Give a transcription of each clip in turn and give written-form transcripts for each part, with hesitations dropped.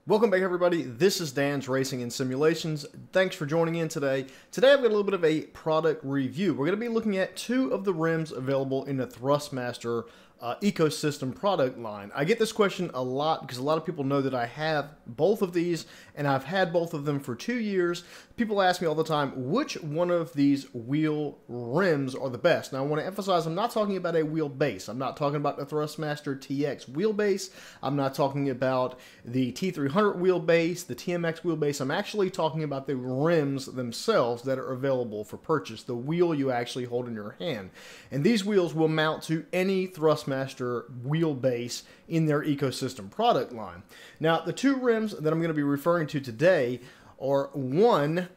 Welcome back, everybody. This is Dan's Racing and Simulations. Thanks for joining in today. Today I've got a little bit of a product review. We're going to be looking at two of the rims available in the Thrustmaster ecosystem product line. I get this question a lot because a lot of people know that I have both of these and I've had both of them for 2 years. People ask me all the time, which one of these wheel rims are the best? Now I want to emphasize, I'm not talking about a wheelbase. I'm not talking about the Thrustmaster TX wheelbase. I'm not talking about the T300 wheelbase, the TMX wheelbase. I'm actually talking about the rims themselves that are available for purchase, the wheel you actually hold in your hand. And these wheels will mount to any Thrustmaster wheelbase in their ecosystem product line. Now, the two rims that I'm going to be referring to today are one,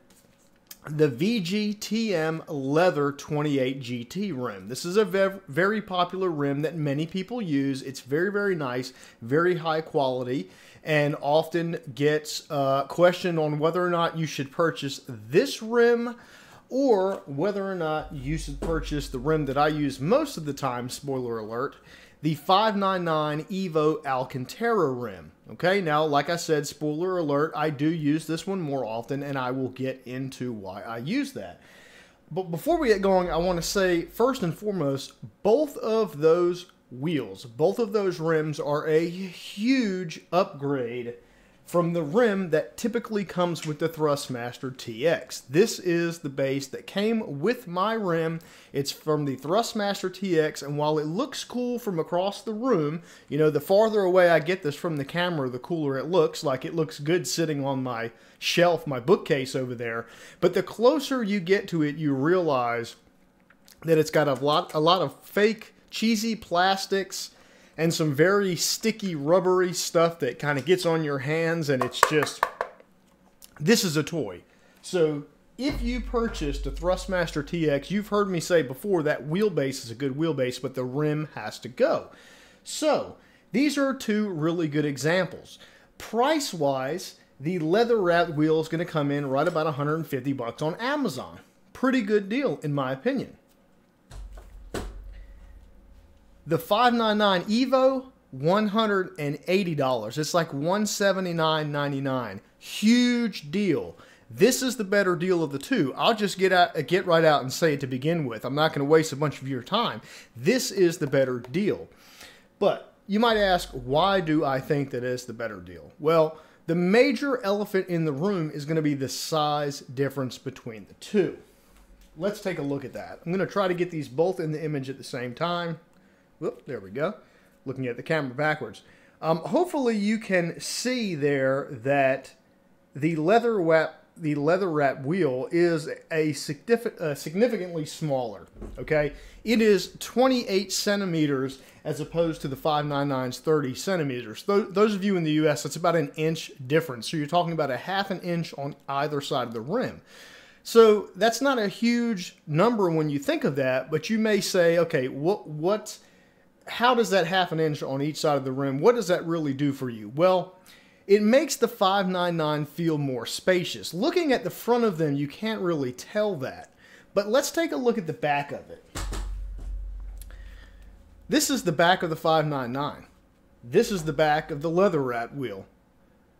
the VGTM Leather 28 GT rim. This is a very popular rim that many people use. It's very, very nice, very high quality, and often gets questioned on whether or not you should purchase this rim or whether or not you should purchase the rim that I use most of the time, spoiler alert, the 599 EVO Alcantara rim. Okay, now, like I said, spoiler alert, I do use this one more often, and I will get into why I use that. But before we get going, I want to say, first and foremost, both of those wheels, both of those rims are a huge upgrade from the rim that typically comes with the Thrustmaster TX. This is the base that came with my rim. It's from the Thrustmaster TX, and while it looks cool from across the room, you know, the farther away I get this from the camera, the cooler it looks. Like, it looks good sitting on my shelf, my bookcase over there. But the closer you get to it, you realize that it's got a lot of fake, cheesy plastics and some very sticky, rubbery stuff that kind of gets on your hands, and it's just, this is a toy. So if you purchased a Thrustmaster TX, you've heard me say before that wheelbase is a good wheelbase, but the rim has to go. So these are two really good examples. Price-wise, the leather-wrapped wheel is going to come in right about $150 on Amazon. Pretty good deal, in my opinion. The 599 EVO, $180. It's like $179.99. Huge deal. This is the better deal of the two. I'll just get right out and say it to begin with. I'm not going to waste a bunch of your time. This is the better deal. But you might ask, why do I think that is the better deal? Well, the major elephant in the room is going to be the size difference between the two. Let's take a look at that. I'm going to try to get these both in the image at the same time. Whoop, there we go. Looking at the camera backwards. Hopefully you can see there that the leather wrap wheel is a significantly smaller. Okay, it is 28 centimeters as opposed to the 599's 30 centimeters. Those of you in the U.S., that's about an inch difference. So you're talking about a ½ an inch on either side of the rim. So that's not a huge number when you think of that, but you may say, okay, how does that ½ an inch on each side of the rim, what does that really do for you? Well, it makes the 599 feel more spacious. Looking at the front of them, you can't really tell that. But let's take a look at the back of it. This is the back of the 599. This is the back of the leather wrap wheel.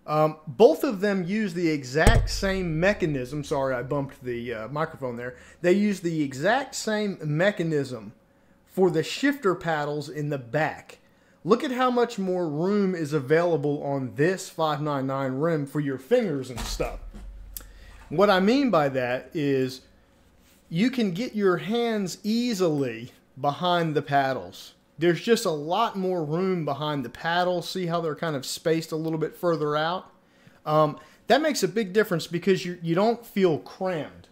Both of them use the exact same mechanism. Sorry, I bumped the microphone there. They use the exact same mechanism for the shifter paddles in the back. Look at how much more room is available on this 599 rim for your fingers and stuff. What I mean by that is you can get your hands easily behind the paddles. There's just a lot more room behind the paddles. See how they're kind of spaced a little bit further out? That makes a big difference because you don't feel crammed.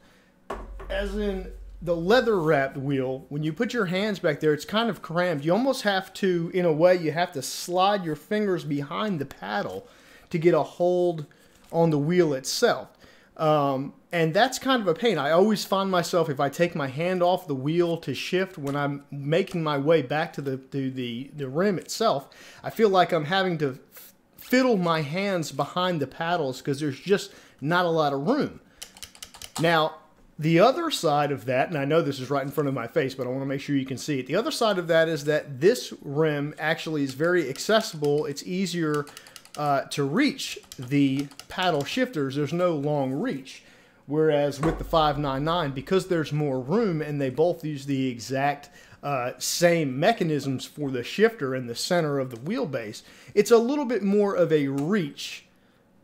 As in the leather wrapped wheel, when you put your hands back there, it's kind of crammed. You almost have to, in a way, you have to slide your fingers behind the paddle to get a hold on the wheel itself. And that's kind of a pain. I always find myself, if I take my hand off the wheel to shift when I'm making my way back to the rim itself, I feel like I'm having to fiddle my hands behind the paddles because there's just not a lot of room. Now, the other side of that, and I know this is right in front of my face, but I want to make sure you can see it. The other side of that is that this rim actually is very accessible. It's easier to reach the paddle shifters, there's no long reach. Whereas with the 599, because there's more room and they both use the exact same mechanisms for the shifter in the center of the wheelbase, it's a little bit more of a reach.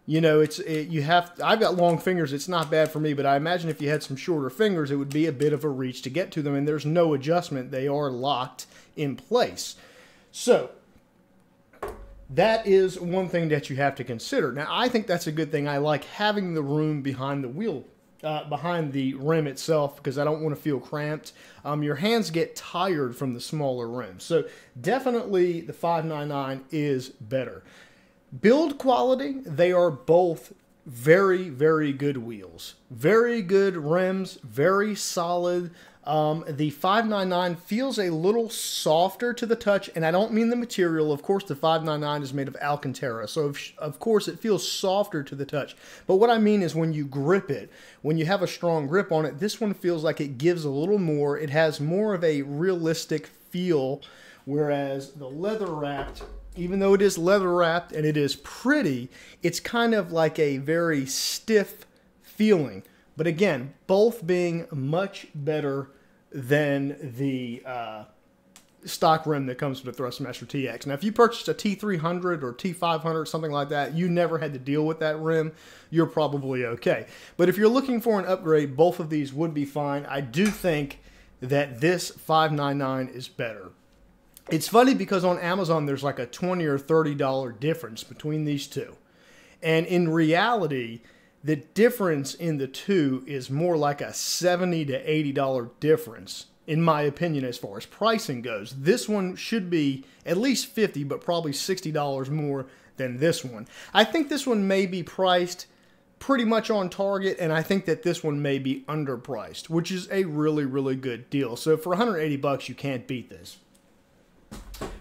You know, I've got long fingers, it's not bad for me, but I imagine if you had some shorter fingers, it would be a bit of a reach to get to them, and there's no adjustment. They are locked in place. So that is one thing that you have to consider. Now, I think that's a good thing. I like having the room behind the wheel, behind the rim itself, because I don't want to feel cramped. Your hands get tired from the smaller rim. So definitely the 599 is better. Build quality, they are both very, very good wheels. Very good rims, very solid. The 599 feels a little softer to the touch, and I don't mean the material. Of course, the 599 is made of Alcantara, so of course it feels softer to the touch. But what I mean is when you grip it, when you have a strong grip on it, this one feels like it gives a little more. It has more of a realistic feel, whereas the leather-wrapped, even though it is leather-wrapped and it is pretty, it's kind of like a very stiff feeling. But again, both being much better than the stock rim that comes with the Thrustmaster TX. Now, if you purchased a T300 or T500, something like that, you never had to deal with that rim, you're probably okay. But if you're looking for an upgrade, both of these would be fine. I do think that this 599 is better. It's funny because on Amazon, there's like a $20 or $30 difference between these two. And in reality, the difference in the two is more like a $70 to $80 difference, in my opinion, as far as pricing goes. This one should be at least $50, but probably $60 more than this one. I think this one may be priced pretty much on target, and I think that this one may be underpriced, which is a really, really good deal. So for 180 bucks, you can't beat this.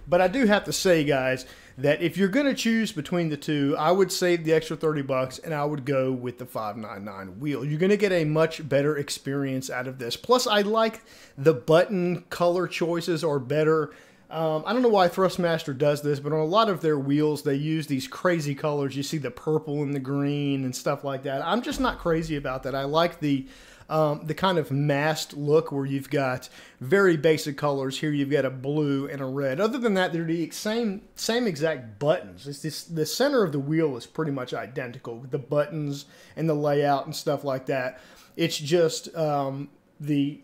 But I do have to say, guys, that if you're going to choose between the two, I would save the extra 30 bucks and I would go with the 599 wheel. You're going to get a much better experience out of this. Plus, I like the button color choices are better. I don't know why Thrustmaster does this, but on a lot of their wheels, they use these crazy colors. You see the purple and the green and stuff like that. I'm just not crazy about that. I like the kind of masked look where you've got very basic colors. Here you've got a blue and a red. Other than that, they're the same exact buttons. It's just, the center of the wheel is pretty much identical with the buttons and the layout and stuff like that. It's just the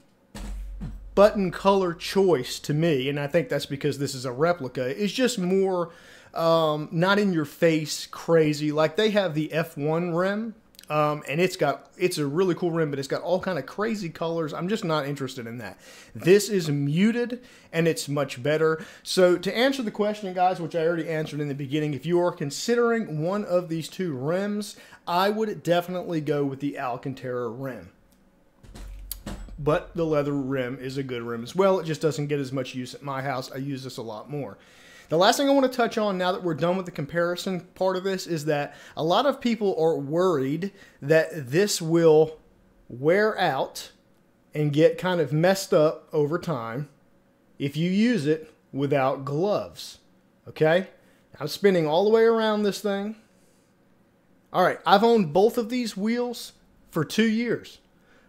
button color choice to me, and I think that's because this is a replica, is just more not in your face crazy. Like they have the F1 rim. And it's a really cool rim, but it's got all kind of crazy colors. I'm just not interested in that. This is muted, and it's much better. So to answer the question, guys, which I already answered in the beginning, if you are considering one of these two rims, I would definitely go with the Alcantara rim. But the leather rim is a good rim as well. It just doesn't get as much use at my house. I use this a lot more. The last thing I want to touch on now that we're done with the comparison part of this is that a lot of people are worried that this will wear out and get kind of messed up over time if you use it without gloves. Okay? I'm spinning all the way around this thing. All right, I've owned both of these wheels for 2 years.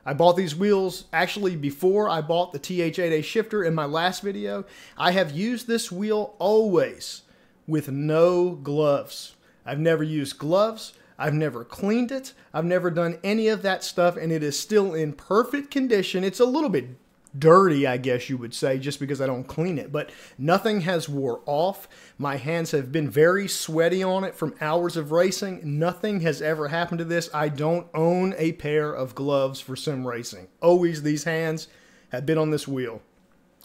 I bought these wheels actually before I bought the TH8A shifter in my last video. I have used this wheel always with no gloves. I've never used gloves. I've never cleaned it. I've never done any of that stuff, and it is still in perfect condition. It's a little bit dirty, I guess you would say, just because I don't clean it, but nothing has wore off. My hands have been very sweaty on it from hours of racing. Nothing has ever happened to this. I don't own a pair of gloves for sim racing. Always these hands have been on this wheel.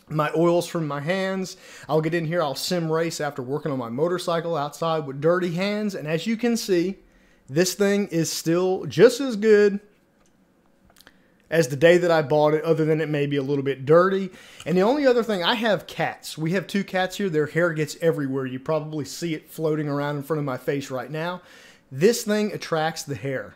My oils from my hands, I'll get in here, I'll sim race after working on my motorcycle outside with dirty hands, and as you can see, this thing is still just as good as the day that I bought it, other than it may be a little bit dirty. And the only other thing, I have cats. We have 2 cats here. Their hair gets everywhere. You probably see it floating around in front of my face right now. This thing attracts the hair.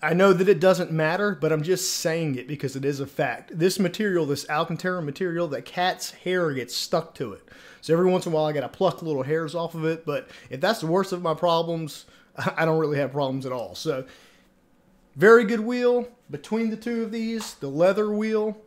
I know that it doesn't matter, but I'm just saying it because it is a fact. This material, this Alcantara material, that cat's hair gets stuck to it. So every once in a while I got to pluck little hairs off of it, but if that's the worst of my problems, I don't really have problems at all. So very good wheel. Between the two of these, the leather wheel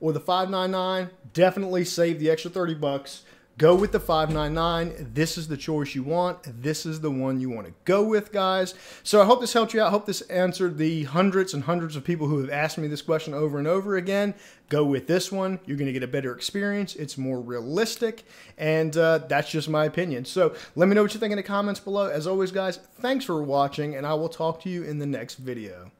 or the 599, definitely save the extra 30 bucks. Go with the 599. This is the choice you want. This is the one you want to go with, guys. So I hope this helped you out. I hope this answered the hundreds and hundreds of people who have asked me this question over and over again. Go with this one. You're going to get a better experience. It's more realistic, and that's just my opinion. So let me know what you think in the comments below. As always, guys, thanks for watching, and I will talk to you in the next video.